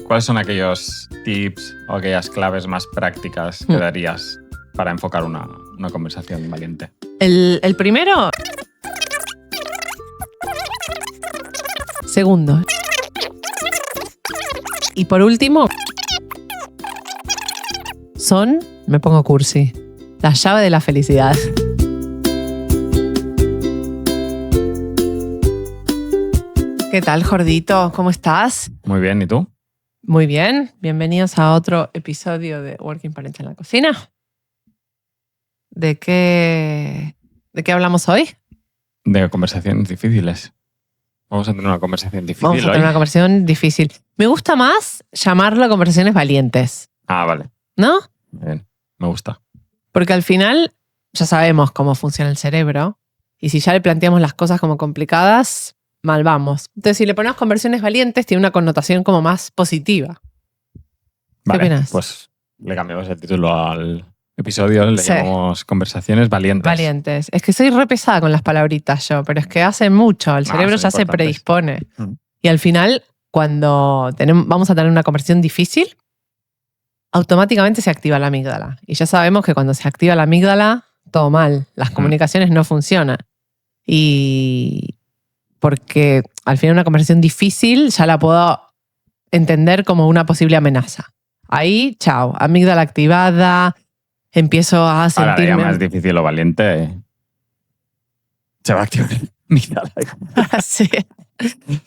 ¿Cuáles son aquellos tips o aquellas claves más prácticas que darías para enfocar una conversación valiente? El primero. Segundo. Y por último, me pongo cursi, la llave de la felicidad. ¿Qué tal, Jordito? ¿Cómo estás? Muy bien, ¿y tú? Muy bien. Bienvenidos a otro episodio de Working Parents en la cocina. ¿De qué hablamos hoy? De conversaciones difíciles. Vamos a tener una conversación difícil Vamos a tener hoy. una conversación difícil. Me gusta más llamarlo conversaciones valientes, Ah, vale. ¿no? Bien, me gusta. Porque al final ya sabemos cómo funciona el cerebro y si ya le planteamos las cosas como complicadas, mal vamos. Entonces, si le ponemos conversaciones valientes, tiene una connotación como más positiva. Vale, opinas? pues le cambiamos el título al episodio, le Sí. llamamos Conversaciones Valientes. Valientes. Es que soy re pesada con las palabritas yo, pero es que hace mucho. El No, cerebro son ya se importantes. predispone. Mm. Y al final, cuando vamos a tener una conversación difícil, automáticamente se activa la amígdala. Y ya sabemos que cuando se activa la amígdala, todo mal. Las comunicaciones no funcionan. Y porque al final una conversación difícil ya la puedo entender como una posible amenaza. Ahí, chao, amígdala activada, empiezo a Ahora, ya sentirme... más difícil o valiente, se va a activar la amígdala. Sí.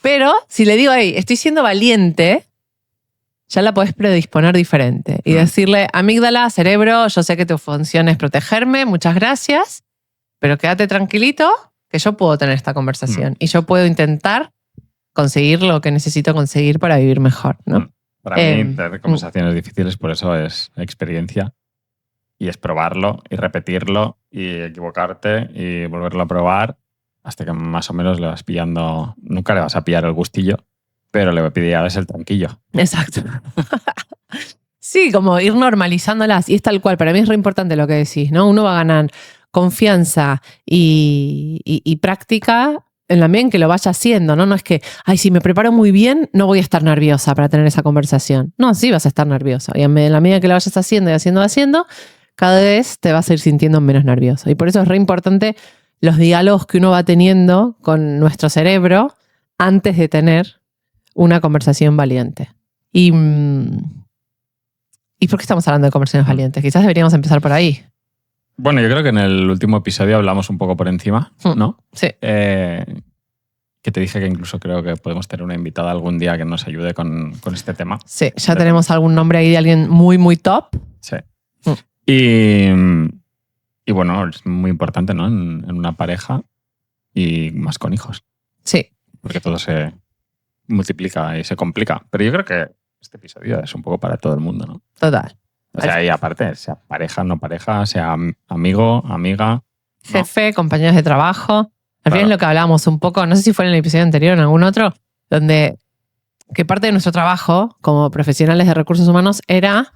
Pero si le digo ahí, estoy siendo valiente, ya la podés predisponer diferente. Y decirle, amígdala, cerebro, yo sé que tu función es protegerme, muchas gracias, pero quédate tranquilito que yo puedo tener esta conversación y yo puedo intentar conseguir lo que necesito conseguir para vivir mejor, ¿no? Para mí, tener conversaciones difíciles, por eso es experiencia. Y es probarlo y repetirlo y equivocarte y volverlo a probar hasta que más o menos le vas pillando. Nunca le vas a pillar el gustillo, pero le pillarás el tranquillo. Exacto. Sí, como ir normalizándolas. Y es tal cual. Para mí es re importante lo que decís, ¿no? Uno va a ganar confianza y práctica en la medida en que lo vaya haciendo, ¿no? No es que, ay, si me preparo muy bien, no voy a estar nerviosa para tener esa conversación. No, sí vas a estar nerviosa. Y en la medida que lo vayas haciendo y haciendo, cada vez te vas a ir sintiendo menos nervioso. Y por eso es re importante los diálogos que uno va teniendo con nuestro cerebro antes de tener una conversación valiente. ¿Y por qué estamos hablando de conversaciones valientes? Quizás deberíamos empezar por ahí. Bueno, yo creo que en el último episodio hablamos un poco por encima, ¿no? Sí. Que te dije que incluso creo que podemos tener una invitada algún día que nos ayude con este tema. Sí, ya tenemos algún nombre ahí de alguien muy, muy top. Sí. Y bueno, es muy importante, ¿no? En una pareja y más con hijos. Sí. Porque todo se multiplica y se complica. Pero yo creo que este episodio es un poco para todo el mundo, ¿no? Total. O sea, y aparte, sea pareja, no pareja, sea amigo, amiga. Jefe, compañeros de trabajo. Al final Claro. es lo que hablábamos un poco, no sé si fue en el episodio anterior o en algún otro, donde que parte de nuestro trabajo como profesionales de recursos humanos era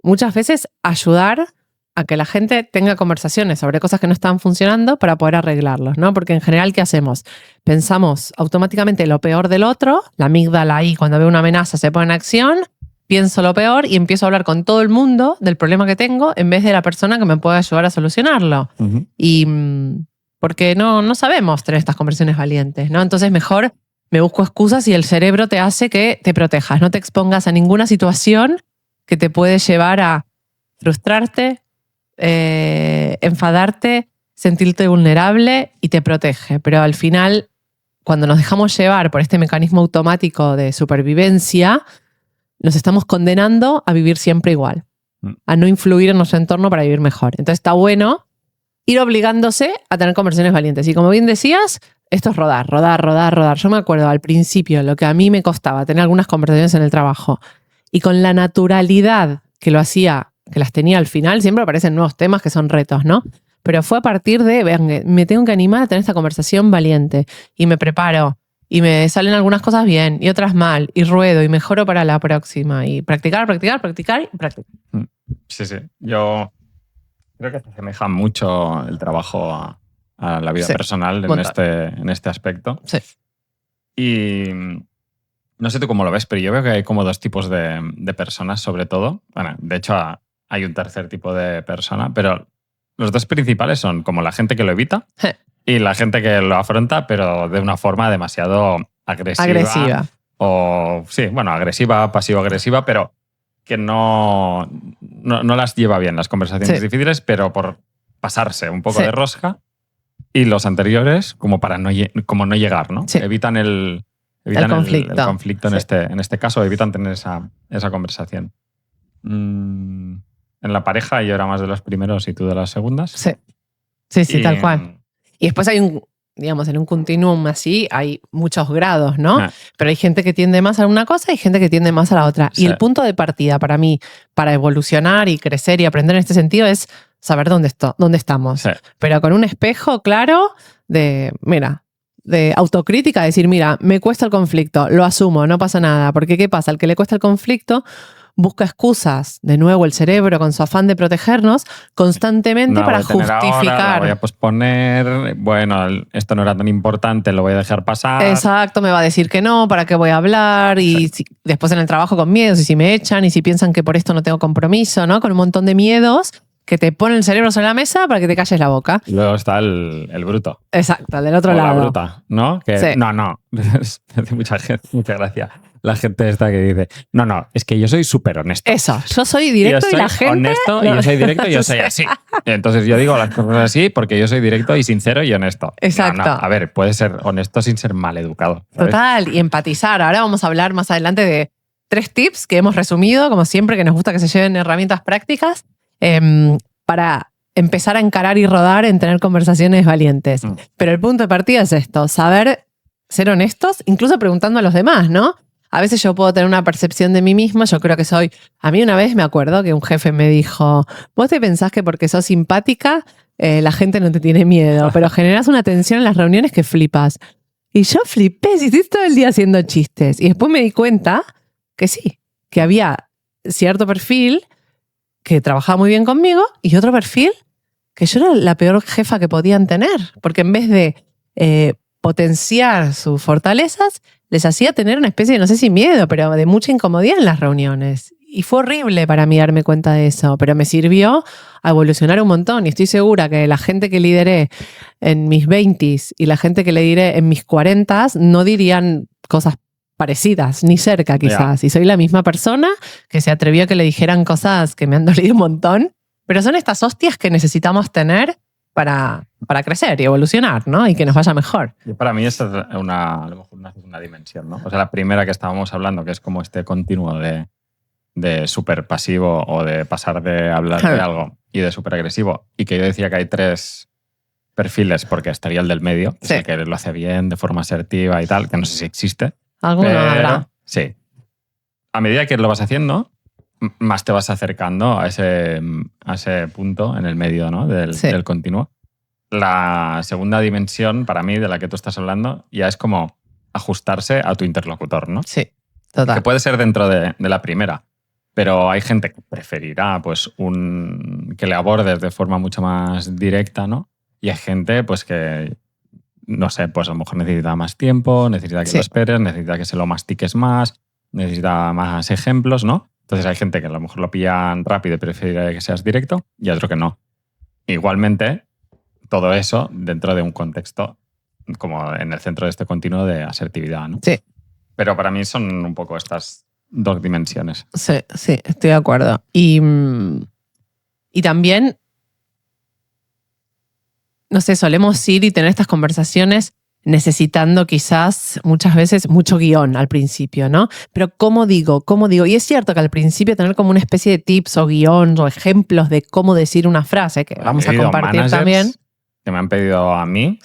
muchas veces ayudar a que la gente tenga conversaciones sobre cosas que no están funcionando para poder arreglarlos, ¿no? Porque en general, ¿qué hacemos? Pensamos automáticamente lo peor del otro, la amígdala ahí cuando ve una amenaza se pone en acción, pienso lo peor y empiezo a hablar con todo el mundo del problema que tengo en vez de la persona que me puede ayudar a solucionarlo. Uh-huh. Y porque no sabemos tener estas conversaciones valientes, ¿no? Entonces mejor me busco excusas y el cerebro te hace que te protejas, no te expongas a ninguna situación que te puede llevar a frustrarte, enfadarte, sentirte vulnerable y te protege. Pero al final, cuando nos dejamos llevar por este mecanismo automático de supervivencia, nos estamos condenando a vivir siempre igual, a no influir en nuestro entorno para vivir mejor. Entonces está bueno ir obligándose a tener conversaciones valientes. Y como bien decías, esto es rodar. Yo me acuerdo al principio lo que a mí me costaba tener algunas conversaciones en el trabajo y con la naturalidad que lo hacía, que las tenía al final, siempre aparecen nuevos temas que son retos, ¿no? Pero fue a partir de, vean, me tengo que animar a tener esta conversación valiente y me preparo y me salen algunas cosas bien y otras mal y ruedo y mejoro para la próxima y practicar. Sí. Yo creo que se asemeja mucho el trabajo a la vida personal en este aspecto. Sí. Y No sé tú cómo lo ves, pero yo veo que hay como dos tipos de personas, sobre todo. Bueno, de hecho, hay un tercer tipo de persona, pero los dos principales son como la gente que lo evita y la gente que lo afronta, pero de una forma demasiado agresiva. O, sí, bueno, agresiva, pasivo-agresiva, pero que no las lleva bien las conversaciones difíciles, pero por pasarse un poco de rosca. Y los anteriores, como para no llegar, ¿no? Sí. Evitan el conflicto en este caso, evitan tener esa conversación. En la pareja yo era más de los primeros y tú de las segundas. Sí, tal cual. Y después hay digamos, en un continuum así hay muchos grados, ¿no? Pero hay gente que tiende más a una cosa y gente que tiende más a la otra. Y el punto de partida para mí, para evolucionar y crecer y aprender en este sentido es saber dónde estamos. Pero con un espejo claro de autocrítica, decir, mira, me cuesta el conflicto, lo asumo, no pasa nada. Porque ¿qué pasa? Al que le cuesta el conflicto busca excusas, de nuevo el cerebro con su afán de protegernos, constantemente para justificar. Ahora, lo voy a posponer, bueno, esto no era tan importante, lo voy a dejar pasar. Exacto, me va a decir que no, ¿para qué voy a hablar? Y después en el trabajo con miedos, y si me echan, y si piensan que por esto no tengo compromiso, ¿no? Con un montón de miedos que te ponen el cerebro sobre la mesa para que te calles la boca. Y luego está el bruto. Exacto, el del otro lado. La bruta, ¿no? Que, no. Mucha gente, muchas gracias. La gente esta que dice, no, es que yo soy súper honesto. Eso, yo soy directo y la gente... honesto y yo soy directo y yo soy así. Entonces yo digo las cosas así porque yo soy directo y sincero y honesto. Exacto. No, a ver, puedes ser honesto sin ser maleducado, ¿sabes? Total, y empatizar. Ahora vamos a hablar más adelante de 3 tips que hemos resumido, como siempre, que nos gusta que se lleven herramientas prácticas para empezar a encarar y rodar en tener conversaciones valientes. Pero el punto de partida es esto, saber ser honestos, incluso preguntando a los demás, ¿no? A veces yo puedo tener una percepción de mí misma, yo creo que soy... A mí una vez me acuerdo que un jefe me dijo, vos te pensás que porque sos simpática la gente no te tiene miedo, pero generás una tensión en las reuniones que flipas. Y yo flipé, si estoy todo el día haciendo chistes. Y después me di cuenta que sí, que había cierto perfil que trabajaba muy bien conmigo y otro perfil que yo era la peor jefa que podían tener, porque en vez de potenciar sus fortalezas, les hacía tener una especie de, no sé si miedo, pero de mucha incomodidad en las reuniones. Y fue horrible para mí darme cuenta de eso, pero me sirvió a evolucionar un montón. Y estoy segura que la gente que lideré en mis 20s y la gente que lideré en mis 40s no dirían cosas parecidas, ni cerca quizás. Y soy la misma persona que se atrevió a que le dijeran cosas que me han dolido un montón. Pero son estas hostias que necesitamos tener para crecer y evolucionar, ¿no? Y que nos vaya mejor. Y para mí esa es a lo mejor una segunda dimensión, ¿no? O sea, la primera que estábamos hablando, que es como este continuo de súper pasivo o de pasar de hablar de algo y de súper agresivo. Y que yo decía que hay 3 perfiles, porque estaría el del medio, que es el que lo hace bien, de forma asertiva y tal, que no sé si existe. Alguno habrá. Sí. A medida que lo vas haciendo, más te vas acercando a ese punto en el medio, ¿no? del continuo. La segunda dimensión, para mí, de la que tú estás hablando, ya es como ajustarse a tu interlocutor, ¿no? Sí, total. Que puede ser dentro de la primera, pero hay gente que preferirá pues, que le abordes de forma mucho más directa, ¿no? Y hay gente pues, que, no sé, pues a lo mejor necesita más tiempo, necesita que lo esperes, necesita que se lo mastiques más, necesita más ejemplos, ¿no? Entonces hay gente que a lo mejor lo pillan rápido y prefiere que seas directo y otro que no. Igualmente, todo eso dentro de un contexto como en el centro de este continuo de asertividad, ¿no? Sí. Pero para mí son un poco estas 2 dimensiones. Sí, estoy de acuerdo. Y también, no sé, solemos ir y tener estas conversaciones necesitando quizás muchas veces mucho guión al principio, ¿no? Pero ¿cómo digo? Y es cierto que al principio tener como una especie de tips o guión o ejemplos de cómo decir una frase, que vamos a compartir también. Que me han pedido a mí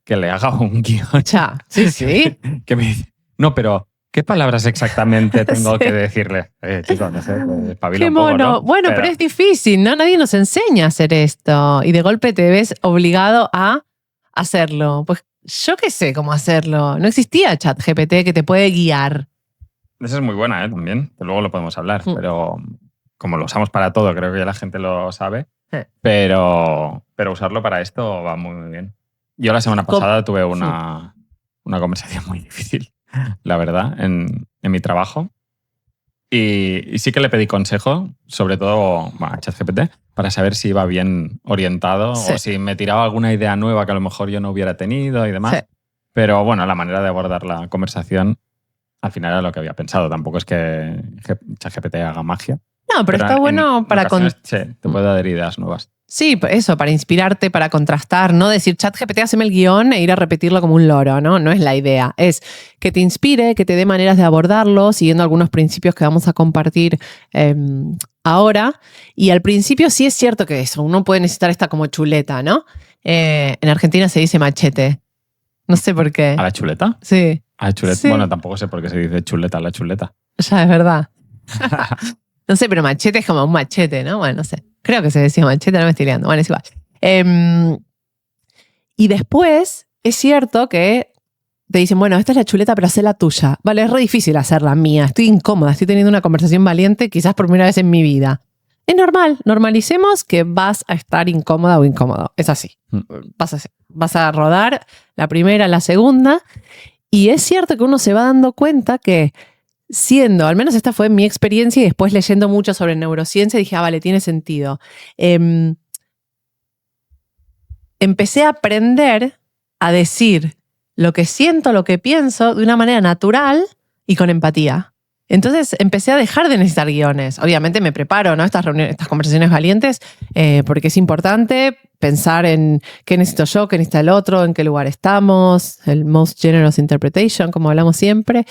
que le haga un guión. Ya, sí. Que me dice, no, pero ¿qué palabras exactamente tengo que decirle? Chico, no sé, espabila Qué un poco, mono. ¿no? Bueno, pero es difícil, ¿no? Nadie nos enseña a hacer esto. Y de golpe te ves obligado a hacerlo. Pues yo qué sé cómo hacerlo. No existía ChatGPT que te puede guiar. Esa es muy buena, también. Que luego lo podemos hablar. Pero como lo usamos para todo, creo que ya la gente lo sabe. Pero usarlo para esto va muy, muy bien. Yo la semana pasada tuve una conversación muy difícil, la verdad, en en mi trabajo. Y sí que le pedí consejo, sobre todo a ChatGPT, para saber si iba bien orientado Sí. o si me tiraba alguna idea nueva que a lo mejor yo no hubiera tenido y demás. Sí. Pero bueno, la manera de abordar la conversación al final era lo que había pensado. Tampoco es que ChatGPT haga magia. No, pero está bueno para... Sí, te puede dar ideas nuevas. Sí, eso, para inspirarte, para contrastar, no decir ChatGPT, haceme el guión e ir a repetirlo como un loro, ¿no? No es la idea. Es que te inspire, que te dé maneras de abordarlo, siguiendo algunos principios que vamos a compartir ahora. Y al principio sí es cierto que eso, uno puede necesitar esta como chuleta, ¿no? En Argentina se dice machete. No sé por qué. ¿A la chuleta? Sí. ¿A la chuleta? Sí. Bueno, tampoco sé por qué se dice chuleta a la chuleta. Ya, es verdad. No sé, pero machete es como un machete, ¿no? Bueno, no sé. Creo que se decía machete, no me estoy liando. Bueno, es igual. Y después, es cierto que te dicen, bueno, esta es la chuleta, pero hacé la tuya. Vale, es re difícil hacer la mía. Estoy incómoda, estoy teniendo una conversación valiente quizás por primera vez en mi vida. Es normal, normalicemos que vas a estar incómoda o incómodo. Es así. Vas a rodar la primera, la segunda. Y es cierto que uno se va dando cuenta que siendo, al menos esta fue mi experiencia y después leyendo mucho sobre neurociencia, dije, vale, tiene sentido. Empecé a aprender a decir lo que siento, lo que pienso de una manera natural y con empatía. Entonces empecé a dejar de necesitar guiones. Obviamente me preparo, ¿no? Estas conversaciones valientes, porque es importante pensar en qué necesito yo, qué necesita el otro, en qué lugar estamos, el most generous interpretation, como hablamos siempre.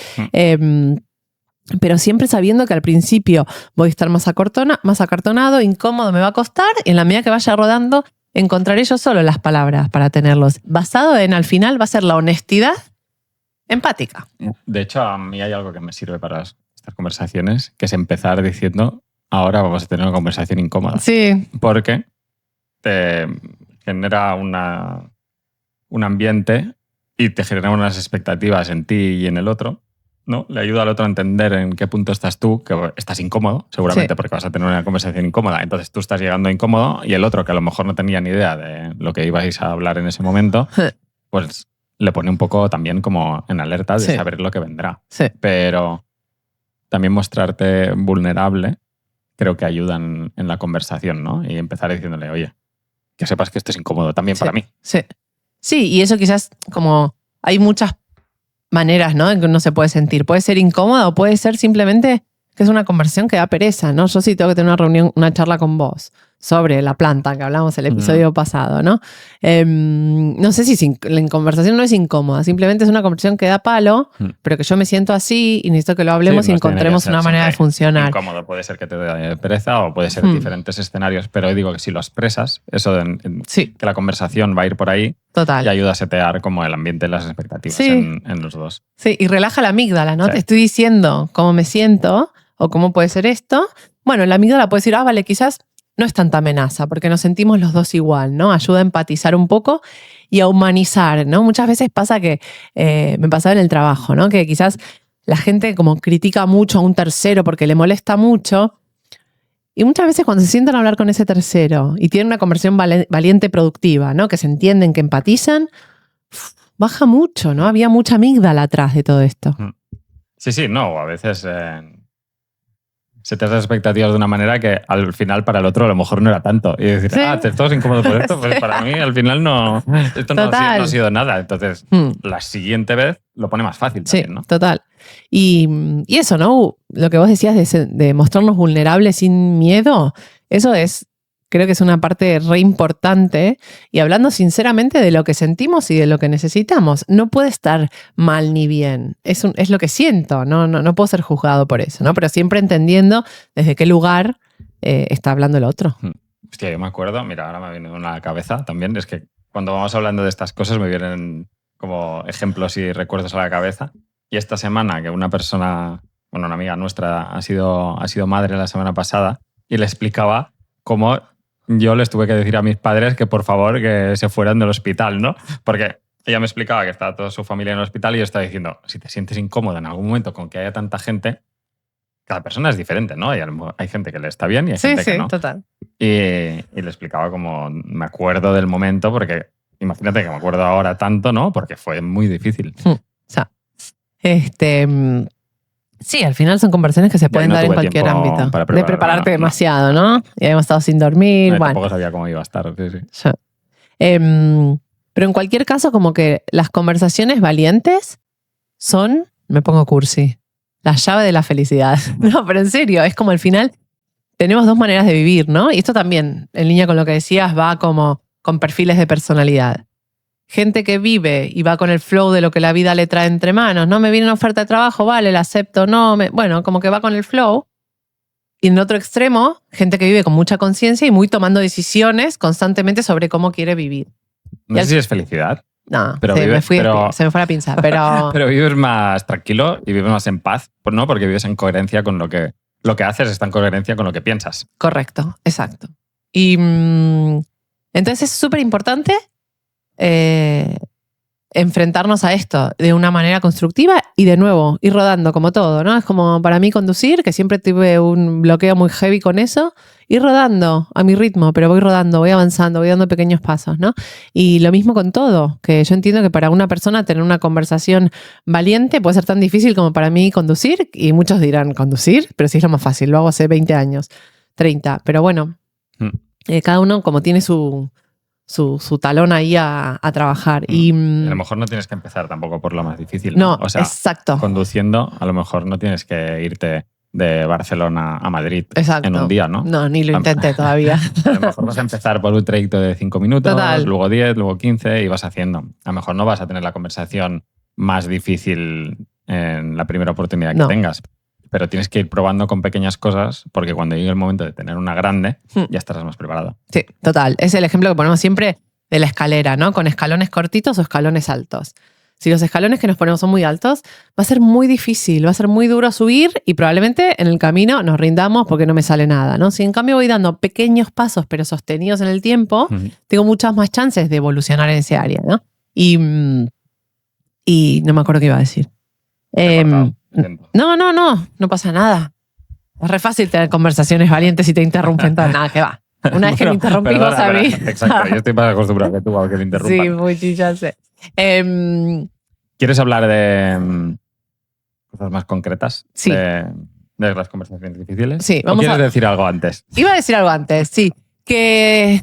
Pero siempre sabiendo que al principio voy a estar más acartonado, incómodo, me va a costar, y en la medida que vaya rodando, encontraré yo solo las palabras para tenerlos. Basado en, al final, va a ser la honestidad empática. De hecho, a mí hay algo que me sirve para estas conversaciones, que es empezar diciendo, ahora vamos a tener una conversación incómoda. Sí. Porque te genera un ambiente y te genera unas expectativas en ti y en el otro, ¿no? Le ayuda al otro a entender en qué punto estás tú, que estás incómodo, seguramente, porque vas a tener una conversación incómoda. Entonces tú estás llegando incómodo y el otro, que a lo mejor no tenía ni idea de lo que ibais a hablar en ese momento, pues le pone un poco también como en alerta de saber lo que vendrá. Sí. Pero también mostrarte vulnerable creo que ayuda en la conversación, ¿no? Y empezar diciéndole, oye, que sepas que esto es incómodo también para mí. Sí. Sí, y eso quizás como hay muchas maneras, ¿no?, en que uno se puede sentir. Puede ser incómodo o puede ser simplemente que es una conversación que da pereza, ¿no? Yo sí tengo que tener una reunión, una charla con vos sobre la planta que hablamos el episodio pasado, ¿no? No sé si la conversación no es incómoda, simplemente es una conversación que da palo, pero que yo me siento así y necesito que lo hablemos y encontremos una manera de funcionar. Incómodo, puede ser que te dé pereza o puede ser diferentes escenarios, pero digo que si lo expresas, eso que la conversación va a ir por ahí. Total. Y ayuda a setear como el ambiente y las expectativas en los dos. Sí, y relaja la amígdala, ¿no? Te estoy diciendo cómo me siento o cómo puede ser esto. Bueno, la amígdala puede decir, vale, quizás no es tanta amenaza porque nos sentimos los dos igual, ¿no? Ayuda a empatizar un poco y a humanizar, ¿no? Muchas veces pasa que, me pasaba en el trabajo, ¿no? Que quizás la gente como critica mucho a un tercero porque le molesta mucho. Y muchas veces cuando se sientan a hablar con ese tercero y tienen una conversación valiente productiva, ¿no? Que se entienden, que empatizan, baja mucho, ¿no? Había mucha amígdala atrás de todo esto. Sí, no, a veces se te hacen expectativas de una manera que al final para el otro a lo mejor no era tanto. Y decir, te estás incómodo por esto, pues para mí al final no, esto no ha sido nada. Entonces, la siguiente vez lo pone más fácil también, ¿no? Total. Y eso, ¿no? Lo que vos decías de mostrarnos vulnerables sin miedo, eso creo que es una parte re importante, y hablando sinceramente de lo que sentimos y de lo que necesitamos. No puede estar mal ni bien. Es lo que siento, no puedo ser juzgado por eso, ¿no? Pero siempre entendiendo desde qué lugar está hablando el otro. Hostia, yo me acuerdo, mira, ahora me viene una cabeza también, es que cuando vamos hablando de estas cosas me vienen como ejemplos y recuerdos a la cabeza. Y esta semana que una persona, una amiga nuestra ha sido madre la semana pasada y le explicaba cómo yo les tuve que decir a mis padres que por favor que se fueran del hospital, ¿no? Porque ella me explicaba que estaba toda su familia en el hospital y yo estaba diciendo, si te sientes incómoda en algún momento con que haya tanta gente, cada persona es diferente, ¿no? Hay gente que le está bien y hay gente que no. Sí, total. Y le explicaba como, me acuerdo del momento, porque imagínate que me acuerdo ahora tanto, ¿no? Porque fue muy difícil. O sea, Sí, al final son conversaciones que se pueden no dar en tuve cualquier tiempo ámbito. para De prepararme, prepararte no. demasiado, ¿no? Y habíamos estado sin dormir. No, bueno. tampoco sabía cómo iba a estar. Sí. Ya. Pero en cualquier caso, como que las conversaciones valientes son, me pongo cursi, la llave de la felicidad. No, pero en serio, es como al final tenemos dos maneras de vivir, ¿no? Y esto también, en línea con lo que decías, va como con perfiles de personalidad. Gente que vive y va con el flow de lo que la vida le trae entre manos, ¿no? Me viene una oferta de trabajo, vale, la acepto, no, bueno, como que va con el flow. Y en otro extremo, gente que vive con mucha conciencia y muy tomando decisiones constantemente sobre cómo quiere vivir. No sé si es felicidad, No, pero sí, vive- pero- se me fue la pinza, pero... pero vives más tranquilo y vives más en paz, pues no, porque vives en coherencia con lo que haces está en coherencia con lo que piensas. Correcto, exacto. Y entonces es súper importante enfrentarnos a esto de una manera constructiva y de nuevo, ir rodando como todo, ¿no? Es como para mí conducir, que siempre tuve un bloqueo muy heavy con eso, ir rodando a mi ritmo, pero voy rodando, voy avanzando, voy dando pequeños pasos, ¿no? Y lo mismo con todo, que yo entiendo que para una persona tener una conversación valiente puede ser tan difícil como para mí conducir, y muchos dirán, ¿conducir? Pero sí es lo más fácil, lo hago hace 20 años, 30, pero bueno, cada uno como tiene su talón ahí a trabajar. Y, a lo mejor no tienes que empezar tampoco por lo más difícil. no, o sea, exacto. Conduciendo, a lo mejor no tienes que irte de Barcelona a Madrid Exacto. en un día, ¿no? No, ni lo intenté todavía. A lo mejor vas a empezar por un trayecto de 5 minutos, Total. luego 10, luego 15 y vas haciendo. A lo mejor no vas a tener la conversación más difícil en la primera oportunidad que tengas, pero tienes que ir probando con pequeñas cosas porque cuando llegue el momento de tener una grande, ya estarás más preparado. Sí, total. Es el ejemplo que ponemos siempre de la escalera, ¿no? Con escalones cortitos o escalones altos. Si los escalones que nos ponemos son muy altos, va a ser muy difícil, va a ser muy duro subir y probablemente en el camino nos rindamos porque no me sale nada, ¿no? Si en cambio voy dando pequeños pasos pero sostenidos en el tiempo, tengo muchas más chances de evolucionar en ese área, ¿no? Y no me acuerdo qué iba a decir. No pasa nada. Es re fácil tener conversaciones valientes y te interrumpen todo. Nada, que va. Una vez que me interrumpís vos a mí. Exacto, yo estoy más acostumbrado que tú a que me interrumpan. Sí, muy ya sé. ¿Quieres hablar de cosas más concretas? Sí. De las conversaciones difíciles. Sí, ¿O quieres decir algo antes? Iba a decir algo antes, sí. Que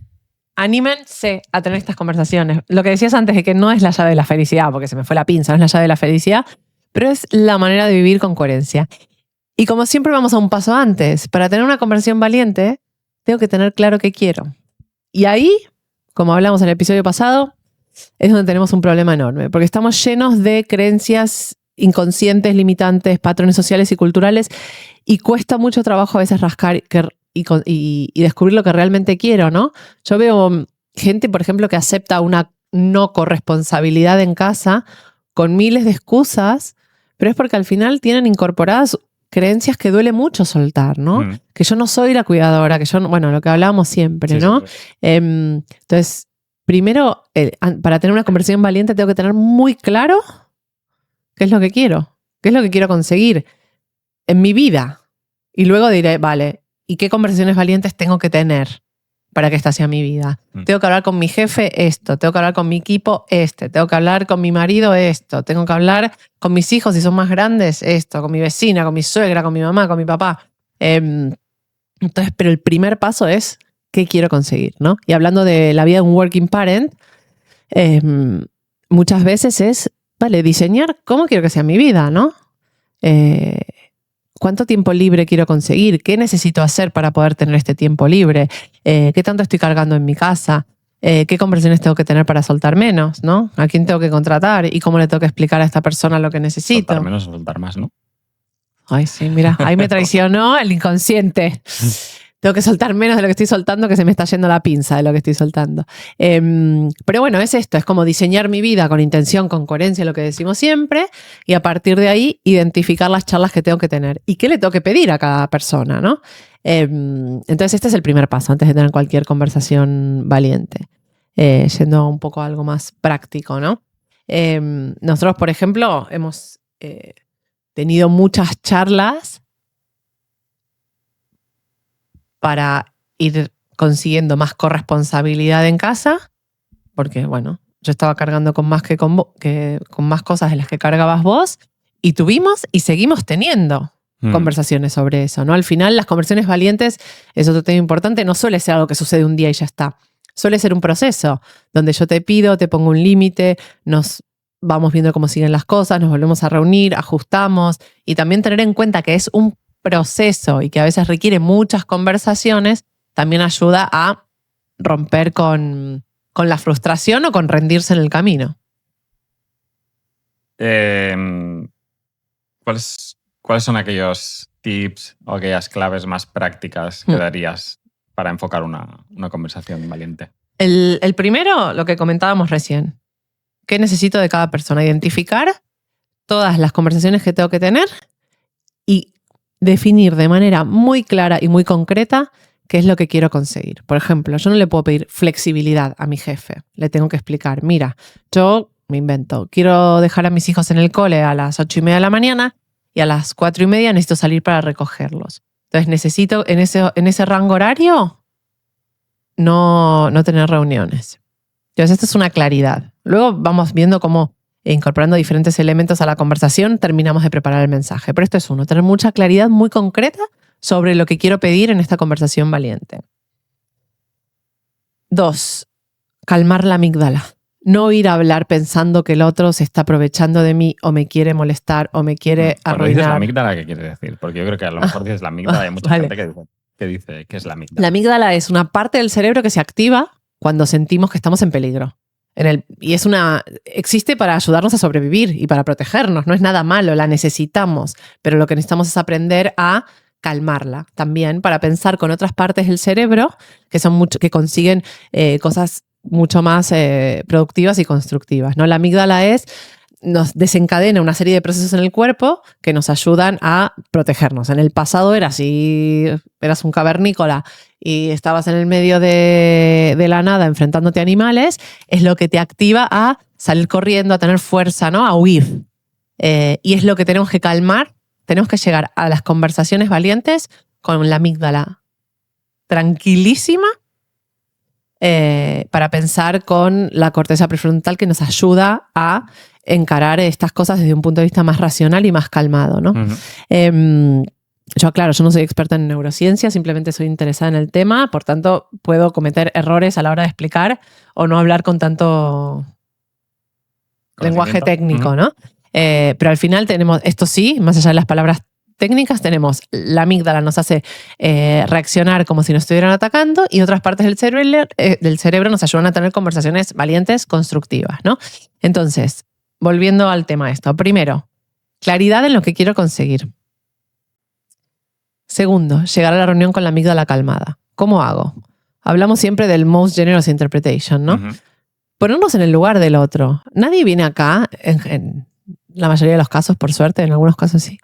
anímense a tener estas conversaciones. Lo que decías antes de que no es la llave de la felicidad, porque se me fue la pinza, no es la llave de la felicidad, pero es la manera de vivir con coherencia. Y como siempre vamos a un paso antes. Para tener una conversación valiente, tengo que tener claro qué quiero. Y ahí, como hablamos en el episodio pasado, es donde tenemos un problema enorme, porque estamos llenos de creencias inconscientes, limitantes, patrones sociales y culturales, y cuesta mucho trabajo a veces rascar y descubrir lo que realmente quiero, ¿no? Yo veo gente, por ejemplo, que acepta una no corresponsabilidad en casa con miles de excusas, pero es porque al final tienen incorporadas creencias que duele mucho soltar, ¿no? Que yo no soy la cuidadora, que yo, bueno, lo que hablábamos siempre, ¿no? Sí. Entonces, primero, para tener una conversación valiente tengo que tener muy claro qué es lo que quiero, qué es lo que quiero conseguir en mi vida. Y luego diré, vale, ¿y qué conversaciones valientes tengo que tener para que esta sea mi vida? Tengo que hablar con mi jefe esto, tengo que hablar con mi equipo tengo que hablar con mi marido esto, tengo que hablar con mis hijos si son más grandes esto, con mi vecina, con mi suegra, con mi mamá, con mi papá. Entonces, pero el primer paso es qué quiero conseguir, ¿no? Y hablando de la vida de un working parent, muchas veces es, vale, diseñar cómo quiero que sea mi vida, ¿no? ¿Cuánto tiempo libre quiero conseguir? ¿Qué necesito hacer para poder tener este tiempo libre? ¿Qué tanto estoy cargando en mi casa? ¿Qué conversaciones tengo que tener para soltar menos? ¿No? ¿A quién tengo que contratar? ¿Y cómo le tengo que explicar a esta persona lo que necesito? Soltar menos o soltar más, ¿no? Ay, sí, mira, ahí me traicionó el inconsciente. Tengo que soltar menos de lo que estoy soltando, que se me está yendo la pinza de lo que estoy soltando. Pero bueno, es esto, es como diseñar mi vida con intención, con coherencia, lo que decimos siempre, y a partir de ahí identificar las charlas que tengo que tener y qué le tengo que pedir a cada persona, ¿no? Entonces este es el primer paso antes de tener cualquier conversación valiente. Yendo un poco a algo más práctico, ¿no? Nosotros, por ejemplo, hemos tenido muchas charlas para ir consiguiendo más corresponsabilidad en casa, porque, bueno, yo estaba cargando con más con más cosas de las que cargabas vos, Y tuvimos y seguimos teniendo conversaciones sobre eso, ¿no? Al final, las conversaciones valientes es otro tema importante. No suele ser algo que sucede un día y ya está. Suele ser un proceso donde yo te pido, te pongo un límite, nos vamos viendo cómo siguen las cosas, nos volvemos a reunir, ajustamos y también tener en cuenta que es un proceso y que a veces requiere muchas conversaciones, también ayuda a romper con la frustración o con rendirse en el camino. ¿Cuáles son aquellos tips o aquellas claves más prácticas que darías para enfocar una conversación valiente? El primero, lo que comentábamos recién. ¿Qué necesito de cada persona? Identificar todas las conversaciones que tengo que tener y definir de manera muy clara y muy concreta qué es lo que quiero conseguir. Por ejemplo, yo no le puedo pedir flexibilidad a mi jefe. Le tengo que explicar, mira, yo me invento, quiero dejar a mis hijos en el cole a las 8:30 de la mañana y a las 4:30 necesito salir para recogerlos. Entonces necesito en ese rango horario no tener reuniones. Entonces esta es una claridad. Luego vamos viendo cómo, incorporando diferentes elementos a la conversación, terminamos de preparar el mensaje. Pero esto es uno, tener mucha claridad muy concreta sobre lo que quiero pedir en esta conversación valiente. 2, calmar la amígdala. No ir a hablar pensando que el otro se está aprovechando de mí o me quiere molestar o me quiere arruinar. Cuando dices la amígdala, ¿qué quieres decir? Porque yo creo que a lo mejor dices la amígdala y hay mucha gente que dice ¿qué es la amígdala? La amígdala es una parte del cerebro que se activa cuando sentimos que estamos en peligro. Y existe para ayudarnos a sobrevivir y para protegernos. No es nada malo, la necesitamos. Pero lo que necesitamos es aprender a calmarla también para pensar con otras partes del cerebro que consiguen cosas mucho más productivas y constructivas, ¿no? La amígdala nos desencadena una serie de procesos en el cuerpo que nos ayudan a protegernos. En el pasado eras un cavernícola y estabas en el medio de la nada enfrentándote a animales, es lo que te activa a salir corriendo, a tener fuerza, ¿no? A huir. Y es lo que tenemos que calmar. Tenemos que llegar a las conversaciones valientes con la amígdala tranquilísima, para pensar con la corteza prefrontal que nos ayuda a encarar estas cosas desde un punto de vista más racional y más calmado, ¿no? Yo no soy experta en neurociencia, simplemente soy interesada en el tema, por tanto puedo cometer errores a la hora de explicar o no hablar con tanto lenguaje técnico, ¿no? Pero al final tenemos, esto sí, más allá de las palabras técnicas, tenemos la amígdala nos hace reaccionar como si nos estuvieran atacando y otras partes del cerebro nos ayudan a tener conversaciones valientes, constructivas, ¿no? Entonces, volviendo al tema esto. Primero, claridad en lo que quiero conseguir. Segundo, llegar a la reunión con la amígdala calmada. ¿Cómo hago? Hablamos siempre del most generous interpretation, ¿no? Ponernos en el lugar del otro. Nadie viene acá, en la mayoría de los casos, por suerte, en algunos casos sí,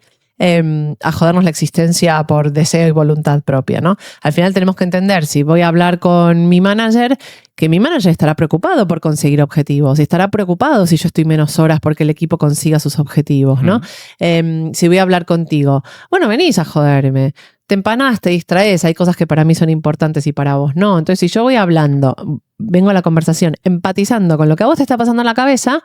a jodernos la existencia por deseo y voluntad propia, ¿no? Al final tenemos que entender, si voy a hablar con mi manager, que mi manager estará preocupado por conseguir objetivos y estará preocupado si yo estoy menos horas porque el equipo consiga sus objetivos, ¿no? Si voy a hablar contigo, bueno, venís a joderme, te empanás, te distraes, hay cosas que para mí son importantes y para vos no. Entonces, si yo voy hablando, vengo a la conversación empatizando con lo que a vos te está pasando en la cabeza,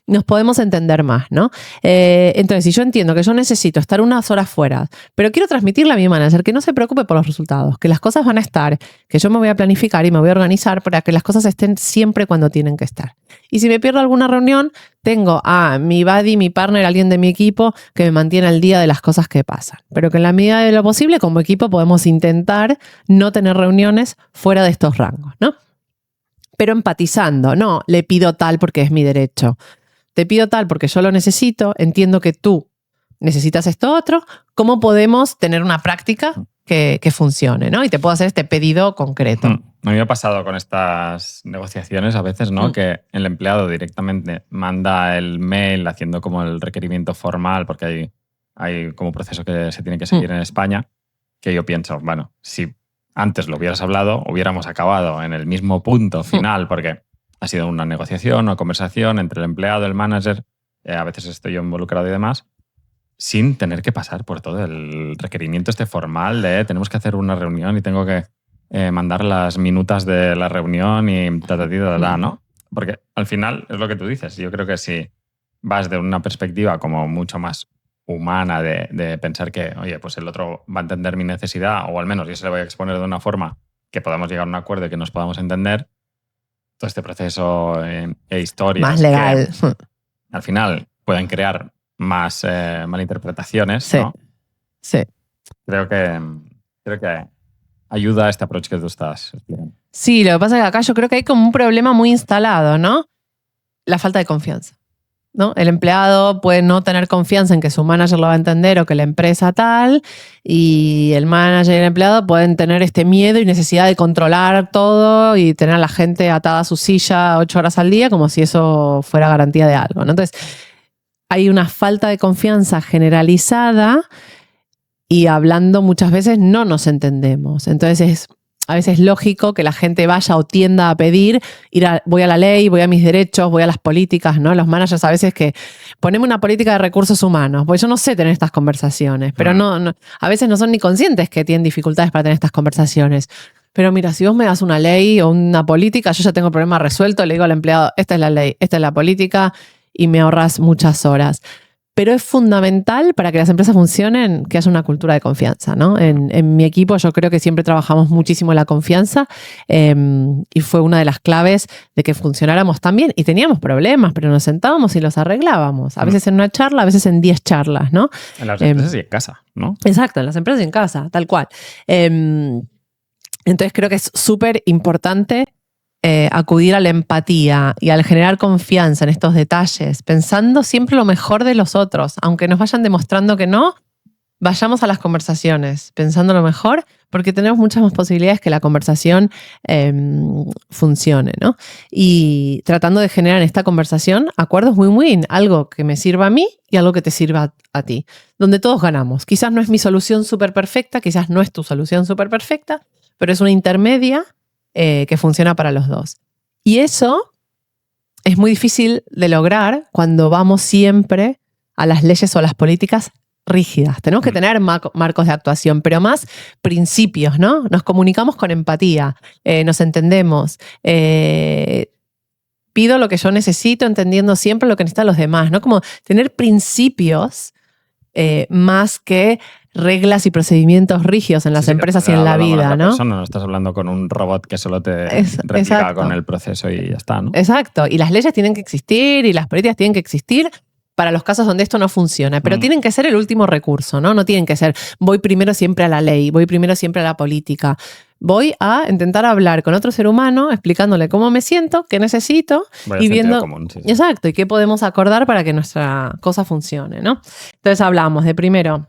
nos podemos entender más, ¿no? Entonces, si yo entiendo que yo necesito estar unas horas fuera, pero quiero transmitirle a mi manager que no se preocupe por los resultados, que las cosas van a estar, que yo me voy a planificar y me voy a organizar para que las cosas estén siempre cuando tienen que estar. Y si me pierdo alguna reunión, tengo a mi buddy, mi partner, alguien de mi equipo que me mantiene al día de las cosas que pasan. Pero que en la medida de lo posible, como equipo, podemos intentar no tener reuniones fuera de estos rangos, ¿no? Pero empatizando, no le pido tal porque es mi derecho. Te pido tal porque yo lo necesito, entiendo que tú necesitas esto otro, ¿cómo podemos tener una práctica que funcione, ¿no? Y te puedo hacer este pedido concreto. A mí me ha pasado con estas negociaciones a veces, ¿no? Que el empleado directamente manda el mail haciendo como el requerimiento formal, porque hay como proceso que se tiene que seguir en España, que yo pienso, bueno, si antes lo hubieras hablado, hubiéramos acabado en el mismo punto final, porque ha sido una negociación o conversación entre el empleado y el manager, a veces estoy yo involucrado y demás, sin tener que pasar por todo el requerimiento formal de tenemos que hacer una reunión y tengo que mandar las minutas de la reunión y ¿no? Porque al final es lo que tú dices. Yo creo que si vas de una perspectiva como mucho más humana de pensar que, oye, pues el otro va a entender mi necesidad, o al menos yo se le voy a exponer de una forma que podamos llegar a un acuerdo y que nos podamos entender, todo este proceso e historias Más legal. que al final pueden crear más malinterpretaciones, Sí. ¿no? Sí. Creo que ayuda a este approach que tú estás explicando. Sí, lo que pasa es que acá yo creo que hay como un problema muy instalado, ¿no? La falta de confianza, ¿no? El empleado puede no tener confianza en que su manager lo va a entender o que la empresa tal, y el manager y el empleado pueden tener este miedo y necesidad de controlar todo y tener a la gente atada a su silla 8 horas al día como si eso fuera garantía de algo, ¿no? Entonces, hay una falta de confianza generalizada y hablando muchas veces no nos entendemos. Entonces es a veces lógico que la gente vaya o tienda a pedir, voy a la ley, voy a mis derechos, voy a las políticas, ¿no? Los managers a veces que poneme una política de recursos humanos, porque yo no sé tener estas conversaciones, pero no, a veces no son ni conscientes que tienen dificultades para tener estas conversaciones. Pero mira, si vos me das una ley o una política, yo ya tengo el problema resuelto, le digo al empleado, esta es la ley, esta es la política, y me ahorras muchas horas. Pero es fundamental para que las empresas funcionen que haya una cultura de confianza, ¿no? En mi equipo yo creo que siempre trabajamos muchísimo la confianza y fue una de las claves de que funcionáramos tan bien. Y teníamos problemas, pero nos sentábamos y los arreglábamos. A veces en una charla, a veces en 10 charlas, ¿no? En las empresas y en casa, ¿no? Exacto, en las empresas y en casa, tal cual. Entonces creo que es súper importante acudir a la empatía y al generar confianza en estos detalles, pensando siempre lo mejor de los otros, aunque nos vayan demostrando que no, vayamos a las conversaciones pensando lo mejor, porque tenemos muchas más posibilidades que la conversación funcione, ¿no? Y tratando de generar en esta conversación acuerdos win-win, algo que me sirva a mí y algo que te sirva a ti, donde todos ganamos. Quizás no es mi solución súper perfecta, quizás no es tu solución súper perfecta, pero es una intermedia que funciona para los dos. Y eso es muy difícil de lograr cuando vamos siempre a las leyes o a las políticas rígidas. Tenemos que tener marcos de actuación, pero más principios, ¿no? Nos comunicamos con empatía, nos entendemos, pido lo que yo necesito, entendiendo siempre lo que necesitan los demás, ¿no? Como tener principios más que reglas y procedimientos rígidos en las empresas y en la vida, ¿no? No estás hablando con un robot que solo te replica con el proceso y ya está, ¿no? Exacto. Y las leyes tienen que existir y las políticas tienen que existir para los casos donde esto no funciona, pero tienen que ser el último recurso, ¿no? No tienen que ser, voy primero siempre a la ley, voy primero siempre a la política. Voy a intentar hablar con otro ser humano, explicándole cómo me siento, qué necesito y viendo. Común, sí. Exacto, y qué podemos acordar para que nuestra cosa funcione, ¿no? Entonces hablamos de primero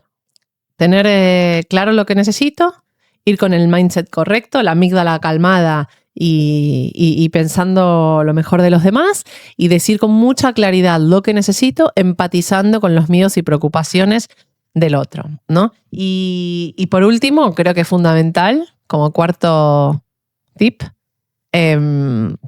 tener claro lo que necesito, ir con el mindset correcto, la amígdala calmada y pensando lo mejor de los demás y decir con mucha claridad lo que necesito, empatizando con los miedos y preocupaciones del otro, ¿no? Y por último, creo que es fundamental, como cuarto tip, entender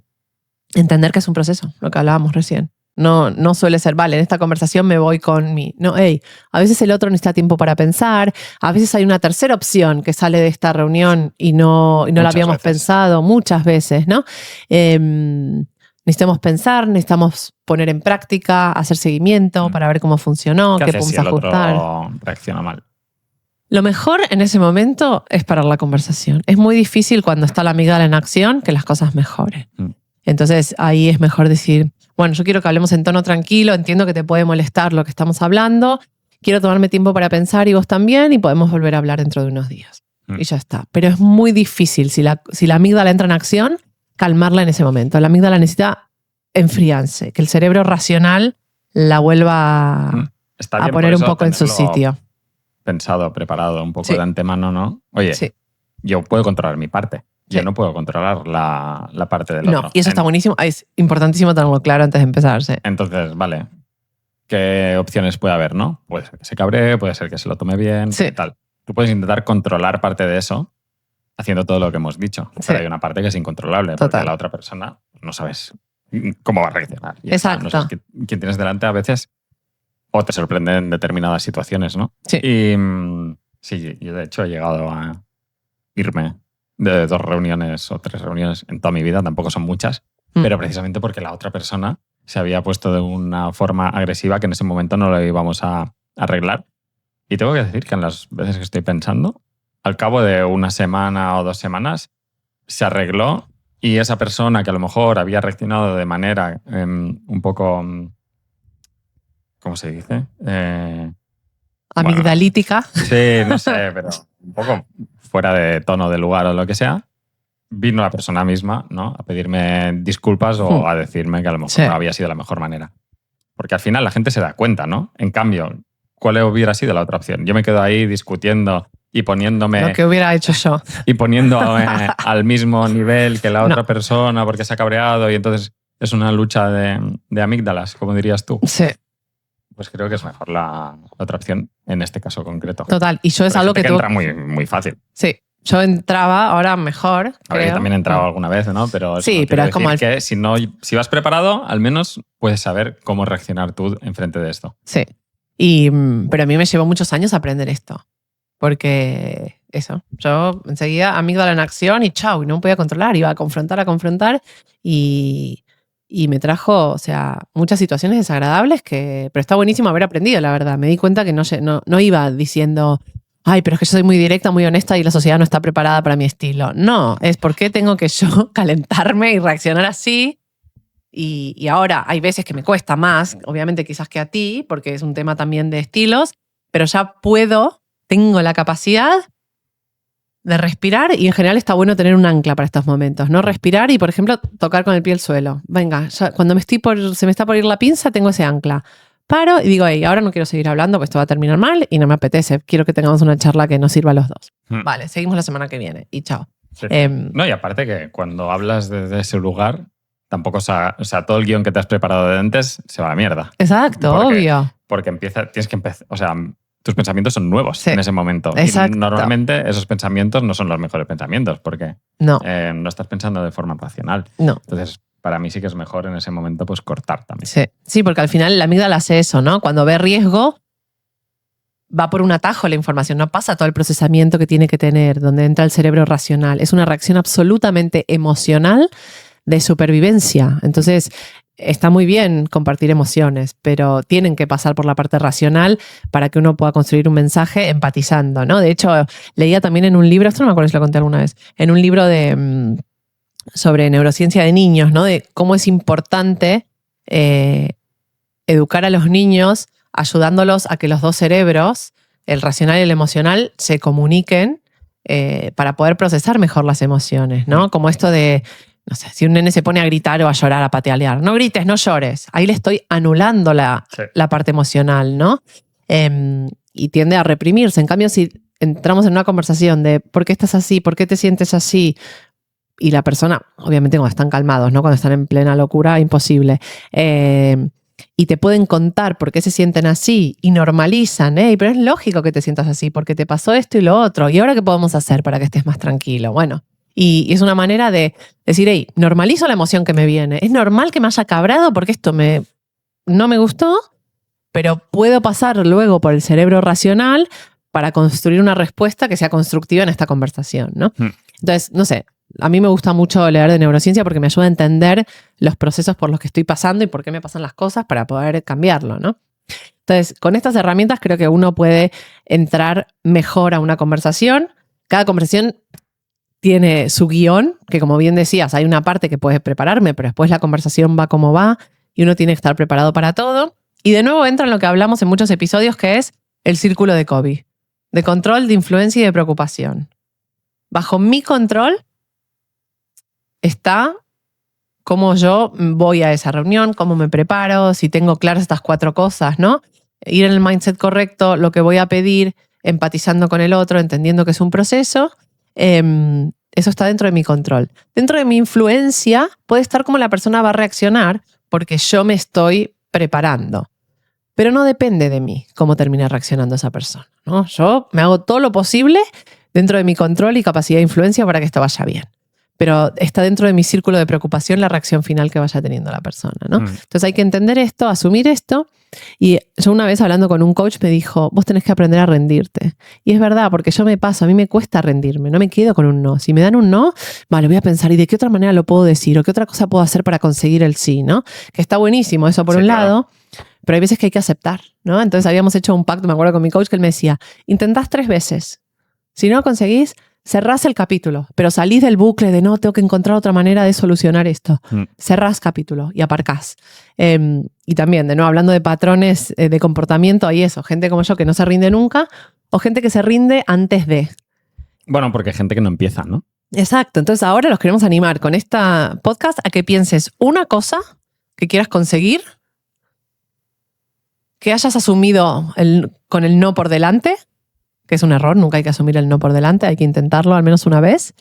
que es un proceso, lo que hablábamos recién. No suele ser, vale, en esta conversación me voy con mi... No, a veces el otro necesita tiempo para pensar, a veces hay una tercera opción que sale de esta reunión y no la habíamos pensado muchas veces, ¿no? Necesitamos pensar, necesitamos poner en práctica, hacer seguimiento para ver cómo funcionó, qué podemos ajustar. Otro reacciona mal? Lo mejor en ese momento es parar la conversación. Es muy difícil cuando está la amígdala en acción que las cosas mejoren. Entonces ahí es mejor decir, bueno, yo quiero que hablemos en tono tranquilo, entiendo que te puede molestar lo que estamos hablando, quiero tomarme tiempo para pensar y vos también y podemos volver a hablar dentro de unos días. Y ya está. Pero es muy difícil, si la amígdala entra en acción, calmarla en ese momento. La amígdala necesita enfriarse, que el cerebro racional la vuelva a poner un poco en su sitio. Pensado, preparado un poco de antemano, ¿no? Oye, yo puedo controlar mi parte. Yo no puedo controlar la parte del otro. No, y eso está buenísimo. Es importantísimo tenerlo claro antes de empezar. Sí. Entonces, vale, ¿qué opciones puede haber, no? Puede ser que se cabree, puede ser que se lo tome bien, tal. Tú puedes intentar controlar parte de eso haciendo todo lo que hemos dicho. Pero hay una parte que es incontrolable, porque la otra persona no sabes cómo va a reaccionar. Exacto. No sabes quién tienes delante a veces o te sorprende en determinadas situaciones, ¿no? Sí. Y sí, yo de hecho he llegado a irme de 2 reuniones o 3 reuniones en toda mi vida, tampoco son muchas, pero precisamente porque la otra persona se había puesto de una forma agresiva que en ese momento no lo íbamos a arreglar. Y tengo que decir que en las veces que estoy pensando, al cabo de una semana o 2 semanas, se arregló y esa persona que a lo mejor había reaccionado de manera un poco, ¿cómo se dice? Amigdalítica. Bueno, sí, no sé, pero un poco fuera de tono de lugar o lo que sea, vino la persona misma, ¿no?, a pedirme disculpas o a decirme que a lo mejor no había sido la mejor manera. Porque al final la gente se da cuenta, ¿no? En cambio, ¿cuál hubiera sido la otra opción? Yo me quedo ahí discutiendo y poniéndome... Lo que hubiera hecho yo. Y poniéndome al mismo nivel que la otra persona porque se ha cabreado y entonces es una lucha de amígdalas, como dirías tú. Sí. Pues creo que es mejor la otra opción en este caso concreto. Total. Y yo es algo que entra muy, muy fácil. Sí. Yo entraba, ahora mejor. A ver, yo también he entrado alguna vez, ¿no? Pero sí, pero es como que si vas preparado, al menos puedes saber cómo reaccionar tú enfrente de esto. Sí. Pero a mí me llevó muchos años aprender esto. Porque eso, yo enseguida amígdala en acción y chau, y no me podía controlar, iba a confrontar y me trajo, o sea, muchas situaciones desagradables pero está buenísimo haber aprendido, la verdad. Me di cuenta que no iba diciendo, ay, pero es que yo soy muy directa, muy honesta y la sociedad no está preparada para mi estilo. No, es porque tengo que yo calentarme y reaccionar así. Y ahora hay veces que me cuesta más, obviamente quizás que a ti, porque es un tema también de estilos, pero ya tengo la capacidad de respirar y en general está bueno tener un ancla para estos momentos, ¿no? Respirar y, por ejemplo, tocar con el pie el suelo. Venga, ya cuando se me está por ir la pinza, tengo ese ancla. Paro y digo, ahora no quiero seguir hablando, pues esto va a terminar mal y no me apetece. Quiero que tengamos una charla que nos sirva a los dos. Vale, seguimos la semana que viene y chao. Sí. No, y aparte que cuando hablas desde ese lugar, tampoco, o sea, todo el guión que te has preparado de antes se va a la mierda. Exacto, obvio. Porque tienes que empezar, o sea, tus pensamientos son nuevos en ese momento. Exacto. Y normalmente esos pensamientos no son los mejores pensamientos porque no estás pensando de forma racional. No. Entonces, para mí sí que es mejor en ese momento pues cortar también. Sí, porque al final la amígdala hace eso, ¿no? Cuando ve riesgo, va por un atajo la información, no pasa todo el procesamiento que tiene que tener, donde entra el cerebro racional. Es una reacción absolutamente emocional de supervivencia. Entonces, está muy bien compartir emociones, pero tienen que pasar por la parte racional para que uno pueda construir un mensaje empatizando, ¿no? De hecho, leía también en un libro, esto no me acuerdo si lo conté alguna vez, en un libro sobre neurociencia de niños, ¿no? De cómo es importante educar a los niños ayudándolos a que los dos cerebros, el racional y el emocional, se comuniquen para poder procesar mejor las emociones, ¿no? Como esto de, no sé, si un nene se pone a gritar o a llorar, a patalear, no grites, no llores. Ahí le estoy anulando la parte emocional, ¿no? Y tiende a reprimirse. En cambio, si entramos en una conversación de ¿por qué estás así? ¿Por qué te sientes así? Y la persona, obviamente cuando están calmados, ¿no? Cuando están en plena locura, imposible. Y te pueden contar por qué se sienten así y normalizan, pero es lógico que te sientas así porque te pasó esto y lo otro. ¿Y ahora qué podemos hacer para que estés más tranquilo? Bueno, y es una manera de decir, hey, normalizo la emoción que me viene. Es normal que me haya cabrado porque esto no me gustó, pero puedo pasar luego por el cerebro racional para construir una respuesta que sea constructiva en esta conversación, ¿no? Entonces, no sé, a mí me gusta mucho leer de neurociencia porque me ayuda a entender los procesos por los que estoy pasando y por qué me pasan las cosas para poder cambiarlo, ¿no? Entonces, con estas herramientas creo que uno puede entrar mejor a una conversación. Cada conversación tiene su guión, que como bien decías, hay una parte que puedes prepararme, pero después la conversación va como va y uno tiene que estar preparado para todo. Y de nuevo entra en lo que hablamos en muchos episodios, que es el círculo de Covey, de control, de influencia y de preocupación. Bajo mi control está cómo yo voy a esa reunión, cómo me preparo, si tengo claras estas 4 cosas, ¿no? Ir en el mindset correcto, lo que voy a pedir, empatizando con el otro, entendiendo que es un proceso. Eso está dentro de mi control. Dentro de mi influencia puede estar cómo la persona va a reaccionar porque yo me estoy preparando. Pero no depende de mí cómo termine reaccionando esa persona, ¿no? Yo me hago todo lo posible dentro de mi control y capacidad de influencia para que esto vaya bien. pero está dentro de mi círculo de preocupación la reacción final que vaya teniendo la persona, ¿no? Entonces hay que entender esto, asumir esto. Y yo una vez hablando con un coach me dijo, vos tenés que aprender a rendirte. Y es verdad, porque yo me paso, a mí me cuesta rendirme, no me quedo con un no. Si me dan un no, vale, voy a pensar, ¿y de qué otra manera lo puedo decir? ¿O qué otra cosa puedo hacer para conseguir el sí, ¿no? Que está buenísimo eso por un lado, pero hay veces que hay que aceptar, ¿no? Entonces habíamos hecho un pacto, me acuerdo con mi coach, que él me decía, intentás 3 veces. Si no lo conseguís, cerrás el capítulo, pero salís del bucle de no, tengo que encontrar otra manera de solucionar esto. Cerrás capítulo y aparcás. Y también, de nuevo, hablando de patrones de comportamiento, hay eso, gente como yo que no se rinde nunca o gente que se rinde antes de. Bueno, porque hay gente que no empieza, ¿no? Exacto. Entonces ahora los queremos animar con esta podcast a que pienses una cosa que quieras conseguir, que hayas asumido con el no por delante, que es un error, nunca hay que asumir el no por delante, hay que intentarlo al menos una vez,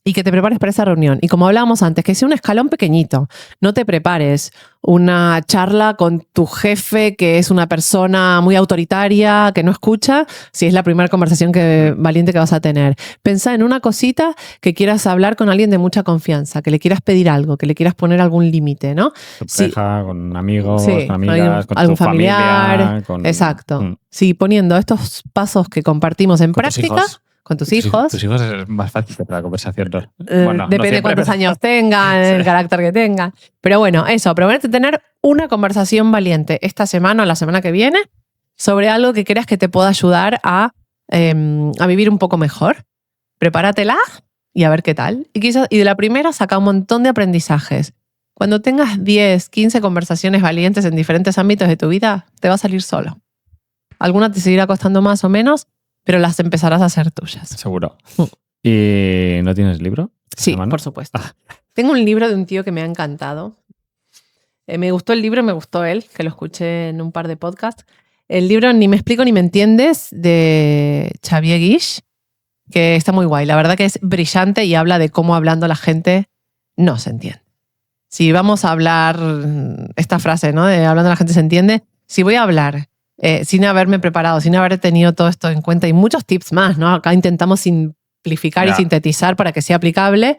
y que te prepares para esa reunión. Y como hablábamos antes, que sea un escalón pequeñito, no te prepares una charla con tu jefe que es una persona muy autoritaria, que no escucha, si es la primera conversación valiente que vas a tener. Pensá en una cosita que quieras hablar con alguien de mucha confianza, que le quieras pedir algo, que le quieras poner algún límite, ¿no? Tu pareja, con amigos, sí, con amigas, con algún tu familiar. familia. Exacto. Sí, poniendo estos pasos que compartimos en práctica. Con tus hijos. Tus hijos es más fácil para la conversación. Bueno, depende de cuántos años tengan, el carácter que tengan. Pero bueno, eso, proponerte tener una conversación valiente esta semana o la semana que viene sobre algo que creas que te pueda ayudar a vivir un poco mejor. Prepáratela y a ver qué tal. Y de la primera saca un montón de aprendizajes. Cuando tengas 10, 15 conversaciones valientes en diferentes ámbitos de tu vida, te va a salir solo. Alguna te seguirá costando más o menos, pero las empezarás a hacer tuyas. Seguro. ¿Y no tienes libro? Sí, por supuesto. Tengo un libro de un tío que me ha encantado. Me gustó el libro, me gustó él, que lo escuché en un par de podcasts. El libro Ni me explico ni me entiendes, de Xavier Guiche, que está muy guay. La verdad que es brillante y habla de cómo hablando la gente no se entiende. Si vamos a hablar, esta frase, ¿no? De hablando la gente se entiende. Si voy a hablar sin haberme preparado, sin haber tenido todo esto en cuenta y muchos tips más, ¿no? Acá intentamos simplificar y sintetizar para que sea aplicable,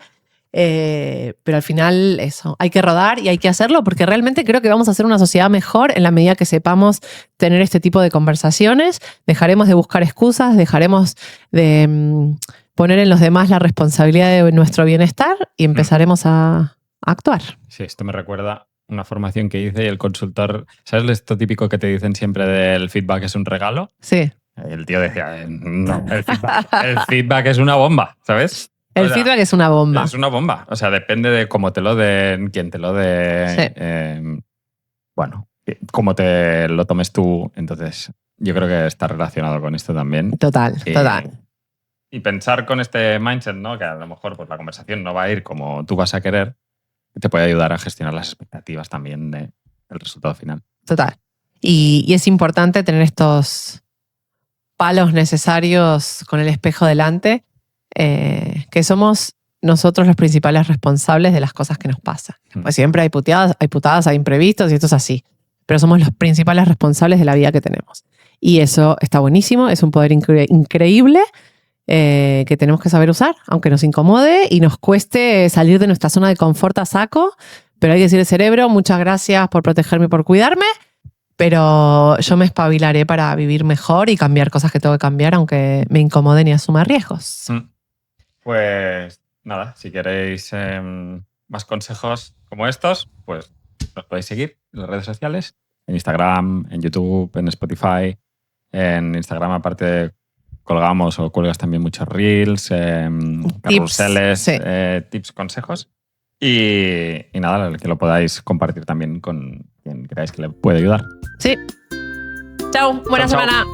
pero al final eso, hay que rodar y hay que hacerlo porque realmente creo que vamos a hacer una sociedad mejor en la medida que sepamos tener este tipo de conversaciones, dejaremos de buscar excusas, dejaremos de poner en los demás la responsabilidad de nuestro bienestar y empezaremos a actuar. Sí, esto me recuerda una formación que hice y el consultor, ¿sabes esto típico que te dicen siempre del feedback es un regalo? Sí. El tío decía, no, el feedback es una bomba, ¿sabes? El feedback es una bomba. Es una bomba. O sea, depende de cómo te lo den, quién te lo dé, bueno, cómo te lo tomes tú. Entonces, yo creo que está relacionado con esto también. Total. Y pensar con este mindset, ¿no? Que a lo mejor pues, la conversación no va a ir como tú vas a querer, te puede ayudar a gestionar las expectativas también del resultado final. Total. Y es importante tener estos palos necesarios con el espejo delante, que somos nosotros los principales responsables de las cosas que nos pasan. Pues siempre hay putadas, hay imprevistos y esto es así. Pero somos los principales responsables de la vida que tenemos. Y eso está buenísimo, es un poder increíble que tenemos que saber usar, aunque nos incomode y nos cueste salir de nuestra zona de confort a saco, pero hay que decir al cerebro, muchas gracias por protegerme y por cuidarme, pero yo me espabilaré para vivir mejor y cambiar cosas que tengo que cambiar, aunque me incomoden y asuma riesgos. Pues nada, si queréis más consejos como estos, pues nos podéis seguir en las redes sociales, en Instagram, en YouTube, en Spotify. En Instagram aparte colgamos o cuelgas también muchos reels, carruseles, tips, consejos. Y nada, que lo podáis compartir también con quien creáis que le puede ayudar. Sí. Chao, buena semana.